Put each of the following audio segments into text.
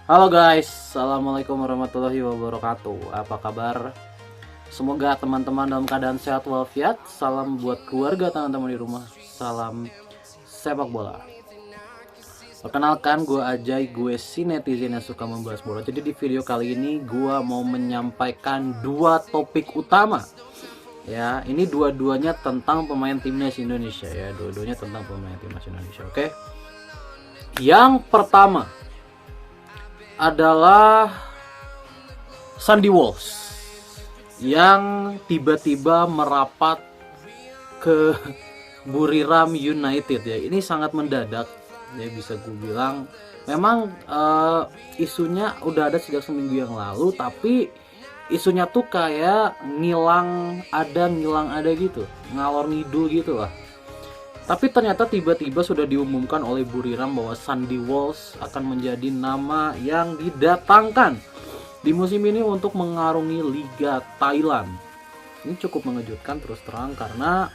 Halo guys, Assalamualaikum warahmatullahi wabarakatuh. Apa kabar? Semoga teman-teman dalam keadaan sehat walafiat. Salam buat keluarga teman-teman di rumah. Salam sepak bola. Perkenalkan, gue Ajay, gue si netizen yang suka membahas bola. Jadi di video kali ini gue mau menyampaikan dua topik utama. Ya, ini dua-duanya tentang pemain timnas Indonesia ya. Dua-duanya tentang pemain timnas Indonesia. Oke. Yang pertama adalah Sandy Walsh yang tiba-tiba merapat ke Buriram United ya. Ini sangat mendadak ya, bisa gue bilang. Memang isunya udah ada sejak seminggu yang lalu, tapi isunya tuh kayak ngilang ada gitu, ngalor ngidul gitu lah. Tapi ternyata tiba-tiba sudah diumumkan oleh Buriram bahwa Sandy Walsh akan menjadi nama yang didatangkan di musim ini untuk mengarungi Liga Thailand. Ini cukup mengejutkan terus terang, karena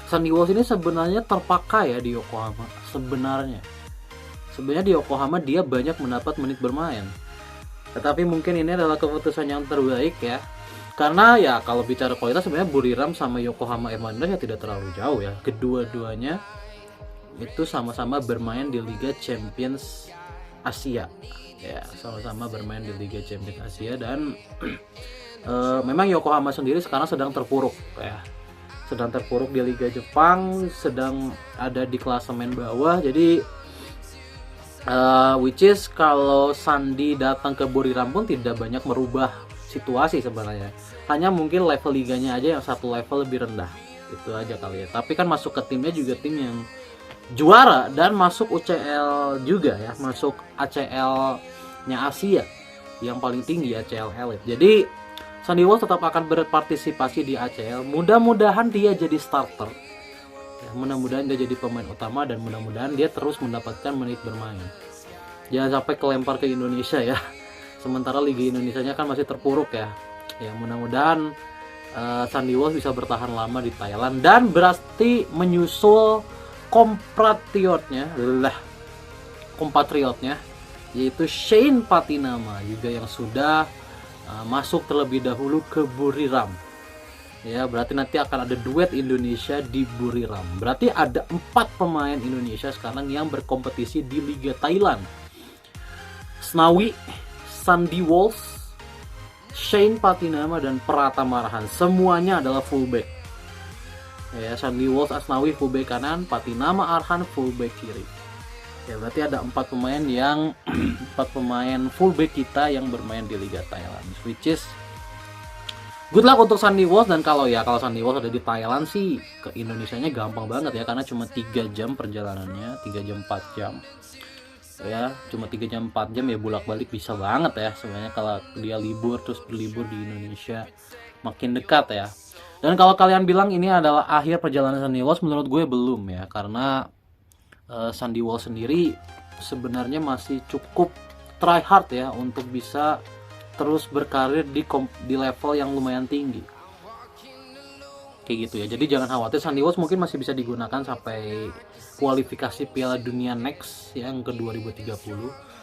Sandy Walsh ini sebenarnya terpakai ya di Yokohama. Sebenarnya di Yokohama dia banyak mendapat menit bermain. Tetapi mungkin ini adalah keputusan yang terbaik ya. Karena ya kalau bicara kualitas sebenarnya Buriram sama Yokohama F1 ya tidak terlalu jauh ya. Kedua-duanya itu sama-sama bermain di Liga Champions Asia. Ya, sama-sama bermain di Liga Champions Asia dan memang Yokohama sendiri sekarang sedang terpuruk ya. Sedang terpuruk di Liga Jepang, sedang ada di klasemen bawah. Jadi which is kalau Sandy datang ke Buriram pun tidak banyak merubah situasi sebenarnya, hanya mungkin level liganya aja yang satu level lebih rendah, itu aja kali ya. Tapi kan masuk ke timnya juga tim yang juara dan masuk UCL juga ya, masuk ACL nya Asia yang paling tinggi, ACL Elite. Jadi Sandy Walsh tetap akan berpartisipasi di ACL. Mudah-mudahan dia jadi starter ya, mudah-mudahan dia jadi pemain utama dan mudah-mudahan dia terus mendapatkan menit bermain. Jangan sampai kelempar ke Indonesia ya. Sementara Liga Indonesianya kan masih terpuruk ya. Ya mudah-mudahan Sandy Walsh bisa bertahan lama di Thailand dan berarti menyusul kompatriotnya yaitu Shane Patinama juga yang sudah masuk terlebih dahulu ke Buriram. Ya, berarti nanti akan ada duet Indonesia di Buriram. Berarti ada 4 pemain Indonesia sekarang yang berkompetisi di Liga Thailand. Asnawi, Sandy Walsh, Shane Patinama dan Pratama Arhan, semuanya adalah fullback. Ya, Sandy Walsh, Asnawi fullback kanan, Patinama Arhan fullback kiri. Ya, berarti ada 4 pemain yang 4 pemain fullback kita yang bermain di Liga Thailand. Which is good luck untuk Sandy Walsh, dan kalau Sandy Walsh ada di Thailand sih ke Indonesianya gampang banget ya, karena cuma 3 jam perjalanannya, 3 jam 4 jam. Ya cuma 3 jam 4 jam ya, bolak-balik bisa banget ya sebenarnya kalau dia libur terus berlibur di Indonesia, makin dekat ya. Dan kalau kalian bilang ini adalah akhir perjalanan Sandy Walsh, menurut gue belum ya, karena Sandy Walsh sendiri sebenarnya masih cukup try hard ya untuk bisa terus berkarir di level yang lumayan tinggi kayak gitu ya. Jadi jangan khawatir, Sandy Walsh mungkin masih bisa digunakan sampai kualifikasi Piala Dunia next yang ke 2030.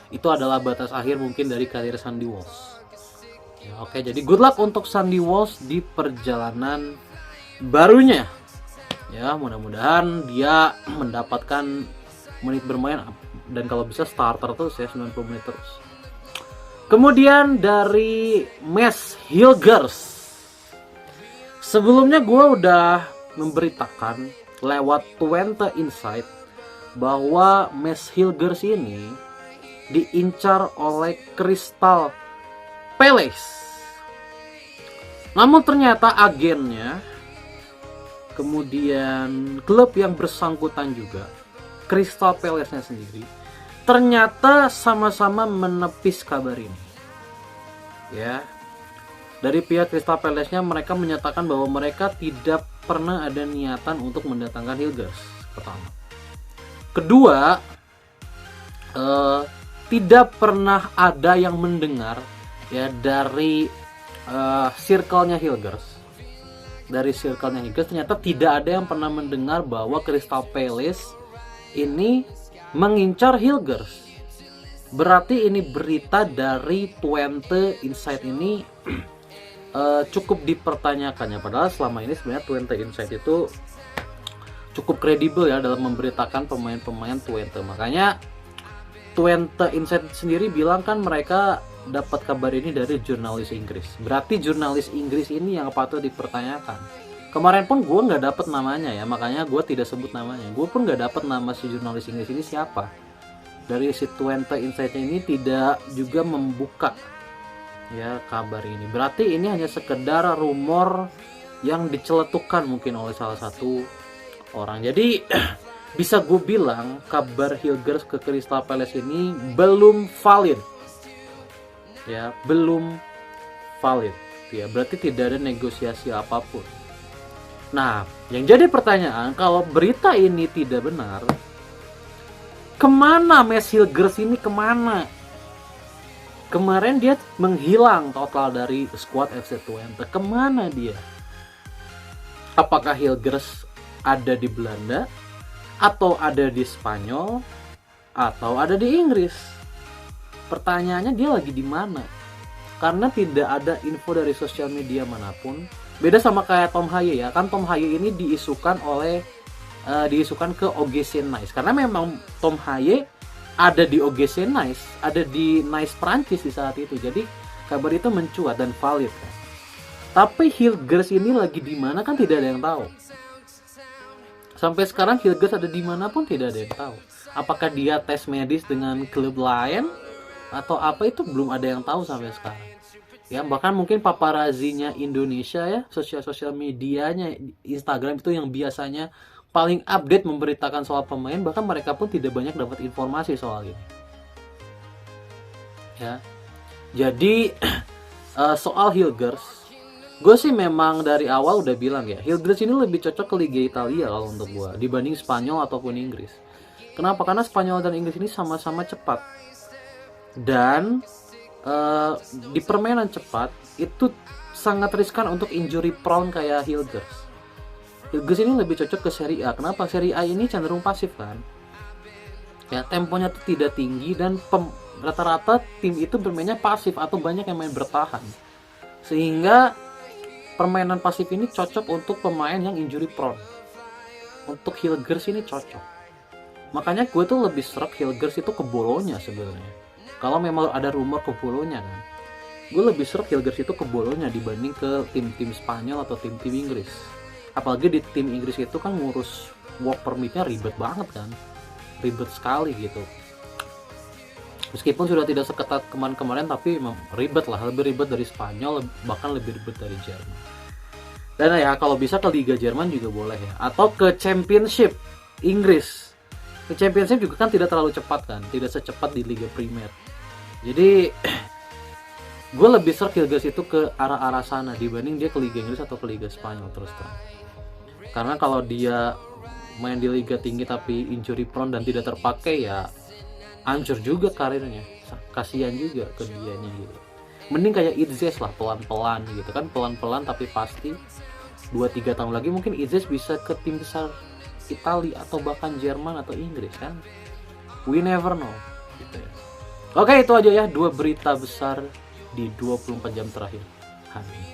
Itu adalah batas akhir mungkin dari karir Sandy Walsh ya. Oke, jadi good luck untuk Sandy Walsh di perjalanan barunya ya. Mudah-mudahan dia mendapatkan menit bermain dan kalau bisa starter terus ya, 90 menit terus. Kemudian dari Mads Hilgers, sebelumnya gue udah memberitakan lewat Twente Insight bahwa Mads Hilgers ini diincar oleh Crystal Palace. Namun ternyata agennya, kemudian klub yang bersangkutan juga, Crystal Palace-nya sendiri, ternyata sama-sama menepis kabar ini. Ya. Dari pihak Crystal Palace-nya, mereka menyatakan bahwa mereka tidak pernah ada niatan untuk mendatangkan Hilgers. Pertama. Kedua, tidak pernah ada yang mendengar ya dari circle-nya Hilgers. Dari circle-nya Hilgers ternyata tidak ada yang pernah mendengar bahwa Crystal Palace ini mengincar Hilgers. Berarti ini berita dari Twente Insight ini cukup dipertanyakan ya, padahal selama ini sebenarnya Twente Insight itu cukup kredibel ya dalam memberitakan pemain-pemain Twente. Makanya Twente Insight sendiri bilang kan mereka dapat kabar ini dari jurnalis Inggris. Berarti jurnalis Inggris ini yang patut dipertanyakan. Kemarin pun gue nggak dapet namanya ya, makanya gue tidak sebut namanya. Gue pun nggak dapet nama si jurnalis Inggris ini siapa. Dari si Twente Insight ini tidak juga membuka ya kabar ini. Berarti ini hanya sekedar rumor yang diceletukan mungkin oleh salah satu orang. Jadi bisa gue bilang kabar Hilgers ke Crystal Palace ini belum valid. Ya, belum valid. Ya, berarti tidak ada negosiasi apapun. Nah, yang jadi pertanyaan, kalau berita ini tidak benar, kemana Mads Hilgers ini, kemana? Kemarin dia menghilang total dari skuad FC Twente. Kemana dia? Apakah Hilgers ada di Belanda, atau ada di Spanyol, atau ada di Inggris? Pertanyaannya dia lagi di mana? Karena tidak ada info dari sosial media manapun. Beda sama kayak Tom Haye ya, kan Tom Haye ini diisukan ke OGC Nice. Karena memang Tom Haye ada di OGC Nice, ada di Nice Prancis di saat itu. Jadi kabar itu mencuat dan valid kan. Tapi Hilgers ini lagi di mana kan tidak ada yang tahu. Sampai sekarang Hilgers ada di mana pun tidak ada yang tahu. Apakah dia tes medis dengan klub lain atau apa, itu belum ada yang tahu sampai sekarang. Ya, bahkan mungkin paparazinya Indonesia ya, sosial medianya Instagram itu yang biasanya paling update memberitakan soal pemain, bahkan mereka pun tidak banyak dapat informasi soal ini. Ya. Jadi soal Hilgers, gue sih memang dari awal udah bilang ya, Hilgers ini lebih cocok ke Liga Italia kalau untuk gue dibanding Spanyol ataupun Inggris. Kenapa? Karena Spanyol dan Inggris ini sama-sama cepat. Dan di permainan cepat itu sangat riskan untuk injury prone kayak Hilgers. Hilgers ini lebih cocok ke Serie A. Kenapa? Serie A ini cenderung pasif kan. Ya, temponya tuh tidak tinggi dan rata-rata tim itu bermainnya pasif atau banyak yang main bertahan. Sehingga permainan pasif ini cocok untuk pemain yang injury prone. Untuk Hilgers ini cocok. Makanya gue tuh lebih serak Hilgers itu ke Bolonya sebenarnya. Kalau memang ada rumor ke Bolonya kan, gue lebih serak Hilgers itu ke Bolonya dibanding ke tim-tim Spanyol atau tim-tim Inggris. Apalagi di tim Inggris itu kan ngurus work permitnya ribet banget kan, ribet sekali gitu. Meskipun sudah tidak seketat kemarin-kemarin, tapi memang ribet lah, lebih ribet dari Spanyol, bahkan lebih ribet dari Jerman. Dan ya kalau bisa ke Liga Jerman juga boleh ya, atau ke Championship Inggris. Ke Championship juga kan tidak terlalu cepat kan, tidak secepat di Liga Primer. Jadi gue lebih serak Hilgers itu ke arah-arah sana dibanding dia ke Liga Inggris atau ke Liga Spanyol terus terang. Karena kalau dia main di liga tinggi tapi injury prone dan tidak terpakai, ya hancur juga karirnya. Kasihan juga ke dianya gitu. Mending kayak Idzes lah, pelan-pelan gitu kan, pelan-pelan tapi pasti 2-3 tahun lagi mungkin Idzes bisa ke tim besar Italia atau bahkan Jerman atau Inggris kan. We never know gitu ya. Oke, itu aja ya 2 berita besar di 24 jam terakhir hari ini.